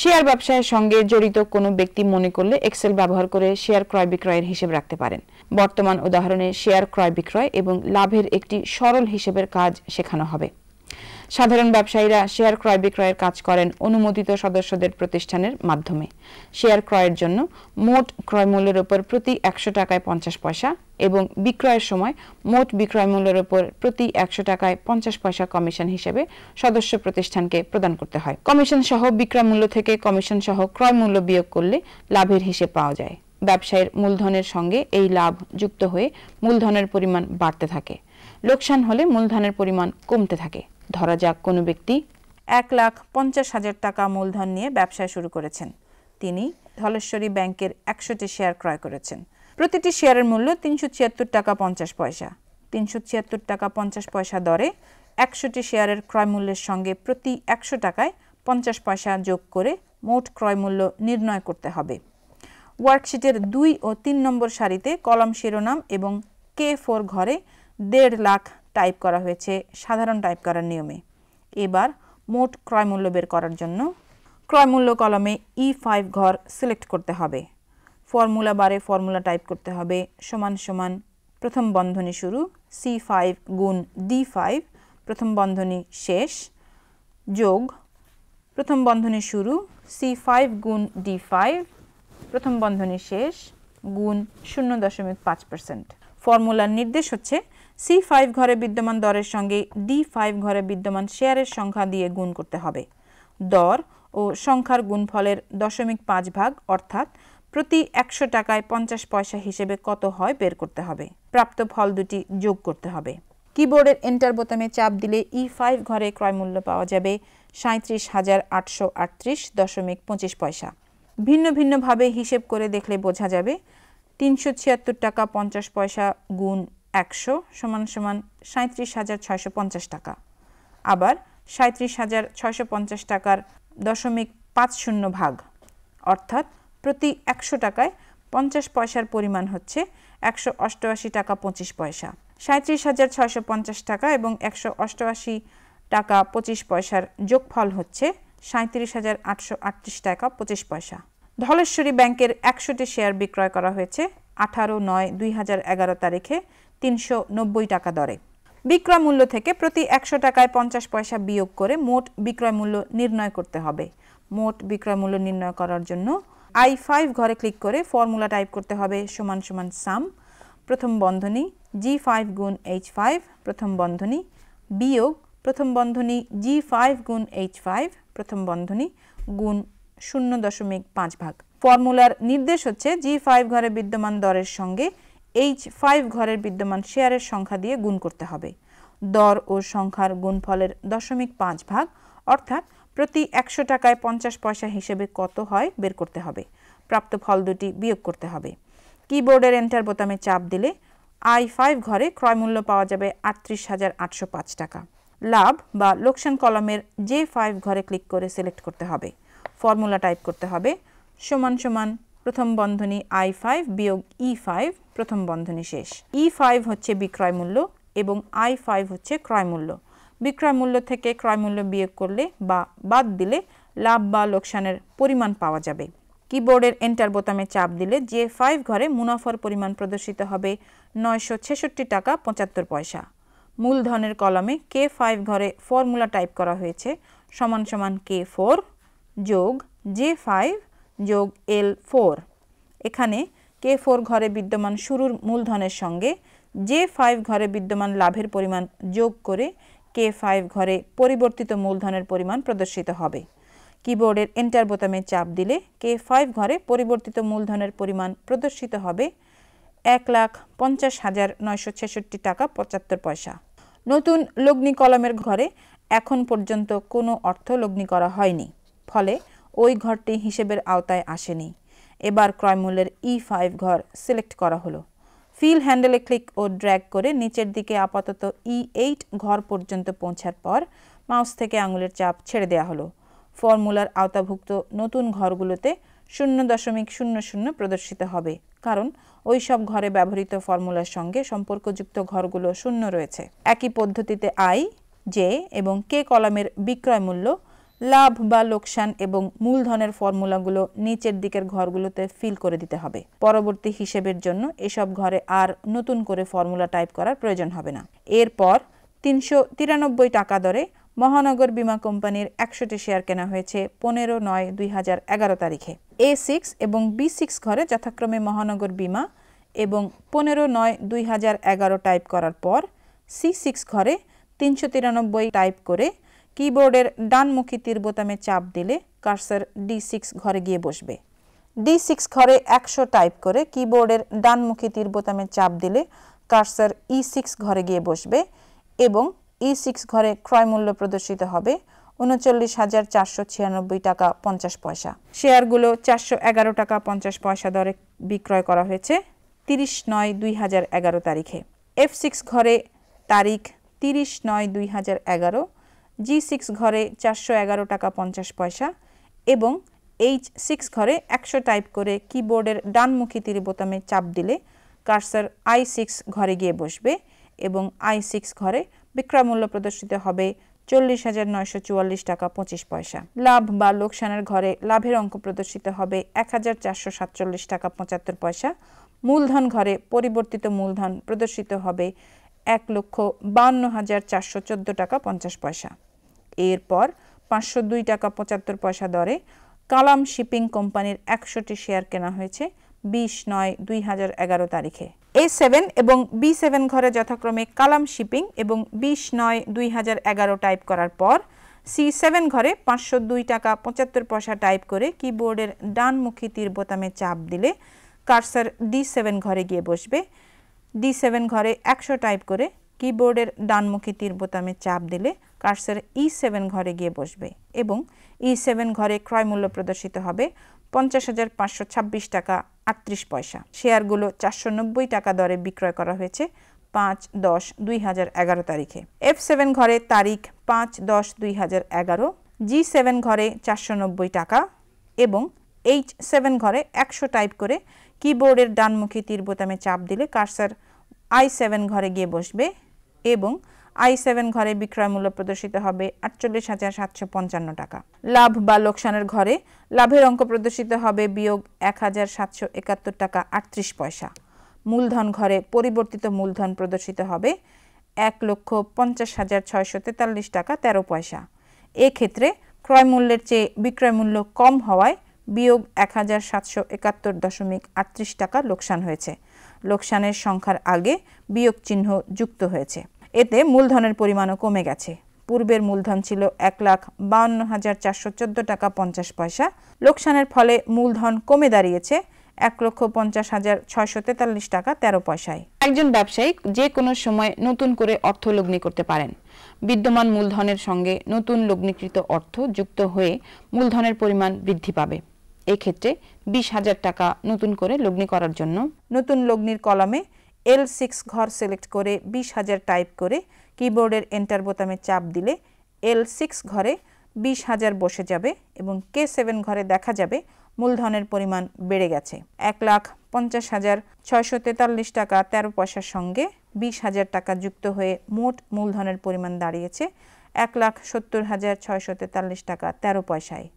Share ব্যবসায়ের সঙ্গে জড়িত কোনো ব্যক্তি মনে করলে এক্সেল ব্যবহার করে শেয়ার ক্রয় বিক্রয়ের হিসেব রাখতে পারেন। বর্তমান উদাহরণে শেয়ার ক্রয় বিক্রয় এবং লাভের একটি সরল হিসেবের কাজ শেখানো হবে। সাধারণ ব্যবসায়ীরা শেয়ার ক্রয় বিক্রয়ের কাজ করেন অনুমোদিত সদস্যদের প্রতিষ্ঠানের মাধ্যমে। শেয়ার ক্রয়ের জন্য মোট ক্রয় মূল্যের উপর প্রতি 100 টাকায় 50 পয়সা এবং বিক্রয়ের সময় মোট বিক্রয় মূল্যের উপর প্রতি 100 টাকায় 50 পয়সা কমিশন হিসেবে সদস্য প্রতিষ্ঠানকে প্রদান করতে হয়। কমিশন সহ বিক্রয় মূল্য থেকে কমিশন সহ ক্রয় মূল্য বিয়োগ করলে লাভের হিসেব পাওয়া যায়। ব্যবসায়ের মূলধনের সঙ্গে এই লাভ যুক্ত হয়ে মূলধনের পরিমাণ বাড়তে থাকে। লোকসান হলে মূলধনের পরিমাণ কমতে থাকে। ধরা যাক কোনো ব্যক্তি 1,50,000 টাকা মূলধন নিয়ে ব্যবসা শুরু করেছেন। তিনি ধলেশ্বরী ব্যাংকের 100টি শেয়ার ক্রয় করেছেন। প্রতিটি শেয়ারের মূল্য 376 টাকা 50 পয়সা। 376 টাকা 50 পয়সা দরে 100টি শেয়ারের ক্রয় মূল্যের সঙ্গে প্রতি 100 টাকায় 50 পয়সা যোগ করে মোট ক্রয় মূল্য নির্ণয় করতে হবে। ওয়ার্কশিটের 2 ও 3 নম্বর সারিতে কলাম শিরোনাম এবং K4 ঘরে 1.5 লাখ টাইপ করা হয়েছে সাধারণ টাইপ করার নিয়মে। এবার মোট ক্রয় মূল্য বের করার জন্য ক্রয় মূল্য কলমে E5 ঘর সিলেক্ট করতে হবে। ফর্মুলা বারে ফর্মুলা টাইপ করতে হবে সমান সমান প্রথম বন্ধনী শুরু C5 গুণ D5 প্রথম বন্ধনী শেষ যোগ প্রথম বন্ধনী শুরু C5 গুণ D5 প্রথম বন্ধনী শেষ গুণ 0.5%। ফর্মুলার নির্দেশ হচ্ছে C5 ঘরে বিদ্যমান দরের সঙ্গে D5 ঘরে বিদ্যমান শেয়ারের সংখ্যা দিয়ে গুণ করতে হবে। দর ও সংখ্যার গুণফলের 0.5 ভাগ অর্থাৎ প্রতি 100 টাকায় 50 পয়সা হিসেবে কত হয় বের করতে হবে। প্রাপ্ত ফল দুটি যোগ করতে হবে। কিবোর্ডের এন্টার বোতামে চাপ দিলে E5 ঘরে ক্রয় মূল্য পাওয়া যাবে 37,838.25 পয়সা। ভিন্ন ভিন্নভাবে হিসেব করে দেখলে বোঝা যাবে 376 টাকা 50 পয়সা গুণ 100 সমান সমান 37,650 টাকা। আবার 37,650 টাকার 0.50 ভাগ অর্থাৎ প্রতি 100 টাকায় 50 পয়সার পরিমাণ হচ্ছে 188 টাকা 25 পয়সা। 37,650 টাকা এবং 188 টাকা 25 পয়সার যোগফল হচ্ছে 37,838 টাকা 25 পয়সা। ধলেশ্বরী ব্যাংকের 100টি শেয়ার বিক্রয় করা হয়েছে 18/9/2011 তারিখে 390 টাকা দরে। বিক্রয় মূল্য থেকে প্রতি 100 টাকায় 50 পয়সা বিয়োগ করে মোট বিক্রয় মূল্য নির্ণয় করতে হবে। মোট বিক্রয় মূল্য নির্ণয় করার জন্য I5 ঘরে ক্লিক করে ফর্মুলা টাইপ করতে হবে সমান সমান সাম প্রথম বন্ধনী G5 গুণ H5 প্রথম বন্ধনী বিয়োগ প্রথম বন্ধনী G5 গুণ H5 প্রথম বন্ধনী গুণ 0.5 ভাগ। ফর্মুলার নির্দেশ হচ্ছে G5 ঘরে বিদ্যমান দরের সঙ্গে H5 ঘরের বিদ্যমান শেয়ারের সংখ্যা দিয়ে গুণ করতে হবে। দর ও সংখ্যার গুণফলের 0.5 ভাগ অর্থাৎ প্রতি 100 টাকায় 50 পয়সা হিসেবে কত হয় বের করতে হবে। প্রাপ্ত ফল দুটি বিয়োগ করতে হবে। কিবোর্ডের এন্টার বোতামে চাপ দিলে I5 ঘরে ক্রয় মূল্য পাওয়া যাবে 38,805 টাকা। লাভ বা লোকসান কলামের J5 ঘরে ক্লিক করে সিলেক্ট করতে হবে। ফর্মুলা টাইপ করতে হবে সমান সমান প্রথম বন্ধনী I5 বিয়োগ E5 প্রথম বন্ধনী শেষ। E5 হচ্ছে বিক্রয় মূল্য এবং I5 হচ্ছে ক্রয় মূল্য। বিক্রয় মূল্য থেকে ক্রয় মূল্য বিয়োগ করলে বা বাদ দিলে লাভ বা লোকসানের পরিমাণ পাওয়া যাবে। কিবোর্ডের এন্টার বোতামে চাপ দিলে J5 ঘরে মুনাফার পরিমাণ প্রদর্শিত হবে 966 টাকা 75 পয়সা। মূলধনের কলামে K5 ঘরে ফর্মুলা টাইপ করা হয়েছে সমান সমান K4 যোগ J5 যোগ L4। এখানে K4 ঘরে বিদ্যমান শুরুর মূলধনের সঙ্গে J5 ঘরে বিদ্যমান লাভের পরিমাণ যোগ করে K5 ঘরে পরিবর্তিত মূলধনের পরিমাণ প্রদর্শিত হবে। কিবোর্ডের এন্টার বোতামে চাপ দিলে K5 ঘরে পরিবর্তিত মূলধনের পরিমাণ প্রদর্শিত হবে 1,50,966 টাকা 75 পয়সা। নতুন লগ্নি কলামের ঘরে এখন পর্যন্ত কোনো অর্থ লগ্নি করা হয়নি, ফলে ওই ঘরটি হিসেবের আওতায় আসেনি। এবার ক্রয় মূল্যের E5 ঘর সিলেক্ট করা হলো। ফিল হ্যান্ডেলে ক্লিক ও ড্র্যাগ করে নিচের দিকে আপাতত E8 ঘর পর্যন্ত পৌঁছার পর মাউস থেকে আঙুলের চাপ ছেড়ে দেওয়া হলো। ফর্মুলার আওতাভুক্ত নতুন ঘরগুলোতে 0.00 প্রদর্শিত হবে, কারণ ওই সব ঘরে ব্যবহৃত ফর্মুলার সঙ্গে সম্পর্কযুক্ত ঘরগুলো শূন্য রয়েছে। একই পদ্ধতিতে I, J এবং K কলামের বিক্রয় মূল্য লাভ বা লোকসান এবং মূলধনের ফর্মুলাগুলো নিচের দিকের ঘরগুলোতে ফিল করে দিতে হবে। পরবর্তী হিসেবের জন্য এসব ঘরে আর নতুন করে ফর্মুলা টাইপ করার প্রয়োজন হবে না। এরপর 393 টাকা দরে মহানগর বীমা কোম্পানির 100টি শেয়ার কেনা হয়েছে 15/9/2011 তারিখে। A6 এবং B6 ঘরে যথাক্রমে মহানগর বীমা এবং 15/9/2011 টাইপ করার পর C6 ঘরে 393 টাইপ করে কিবোর্ডের ডানমুখী তীর বোতামে চাপ দিলে কার্সর D6 ঘরে গিয়ে বসবে। D6 ঘরে 100 টাইপ করে কিবোর্ডের ডানমুখী তীর বোতামে চাপ দিলে কার্সর E6 ঘরে গিয়ে বসবে এবং E6 ঘরে ক্রয় মূল্য প্রদর্শিত হবে 39,496 টাকা 50 পয়সা। শেয়ারগুলো 411 টাকা 50 পয়সা দরে বিক্রয় করা হয়েছে 30/9/2011 তারিখে। F6 ঘরে তারিখ 30/9/2011, G6 ঘরে 411 টাকা 50 পয়সা এবং H6 ঘরে 100 টাইপ করে কিবোর্ডের ডানমুখী তীর বোতামে চাপ দিলে কার্সর I6 ঘরে গিয়ে বসবে এবং I6 ঘরে বিক্রয় মূল্য প্রদর্শিত হবে 40,944 টাকা 25 পয়সা। লাভ বা লোকসানের ঘরে লাভের অঙ্ক প্রদর্শিত হবে 1,447 টাকা 75 পয়সা। মূলধন ঘরে পরিবর্তিত মূলধন প্রদর্শিত হবে 1,52,414 টাকা 50 পয়সা। এরপর 502 টাকা 75 পয়সা দরে কালাম শিপিং কোম্পানির 100টি শেয়ার কেনা হয়েছে 20/9/2011 তারিখে। A7 এবং B7 ঘরে যথাক্রমে কালাম শিপিং এবং 20/9/2011 টাইপ করার পর C7 ঘরে 502 টাকা 75 পয়সা টাইপ করে কিবোর্ডের ডানমুখী তীর বোতামে চাপ দিলে কার্সর D7 ঘরে গিয়ে বসবে। D7 ঘরে 100 টাইপ করে কিবোর্ডের ডানমুখী তীর বোতামে চাপ দিলে কার্সর E7 ঘরে গিয়ে বসবে এবং E7 ঘরে ক্রয় মূল্য প্রদর্শিত হবে 50,526 টাকা 38 পয়সা। শেয়ারগুলো 490 টাকা দরে বিক্রয় করা হয়েছে 5/10/2011 তারিখে। F7 ঘরে তারিখ 5/10/2011, G7 ঘরে 490 টাকা এবং H7 ঘরে 100 টাইপ করে কিবোর্ডের ডানমুখী তীর বোতামে চাপ দিলে কার্সর I7 ঘরে গিয়ে বসবে এবং I7 ঘরে বিক্রয় মূল্য প্রদর্শিত হবে 48,755 টাকা। লাভ বা লোকসানের ঘরে লাভের অঙ্ক প্রদর্শিত হবে -1,771 টাকা 38 পয়সা। মূলধন ঘরে পরিবর্তিত মূলধন প্রদর্শিত হবে 1,50,643 টাকা 13 পয়সা। এক্ষেত্রে ক্রয় মূল্যের চেয়ে বিক্রয় মূল্য কম হওয়ায় -1,771.38 টাকা লোকসান হয়েছে। লোকসানের সংখ্যার আগে বিয়োগ চিহ্ন যুক্ত হয়েছে। এতে মূলধনের পরিমাণও কমে গেছে। পূর্বের মূলধন ছিল 1,52,414 টাকা 50 পয়সা। লোকসানের ফলে মূলধন কমে দাঁড়িয়েছে 1,50,643 টাকা 13 পয়সায়। একজন ব্যবসায়ী যে কোনো সময় নতুন করে অর্থ লগ্নি করতে পারেন। বিদ্যমান মূলধনের সঙ্গে নতুন লগ্নিকৃত অর্থ যুক্ত হয়ে মূলধনের পরিমাণ বৃদ্ধি পাবে। এক্ষেত্রে 20,000 টাকা নতুন করে লগ্নি করার জন্য নতুন লগ্নির কলামে L6 ঘর সিলেক্ট করে 20,000 টাইপ করে কিবোর্ডের এন্টার বোতামে চাপ দিলে L6 ঘরে 20,000 বসে যাবে এবং K7 ঘরে দেখা যাবে মূলধনের পরিমাণ বেড়ে গেছে। 1,50,643 টাকা 13 পয়সার সঙ্গে 20,000 টাকা যুক্ত হয়ে মোট মূলধনের পরিমাণ দাঁড়িয়েছে 1,70,643 টাকা 13 পয়সায়।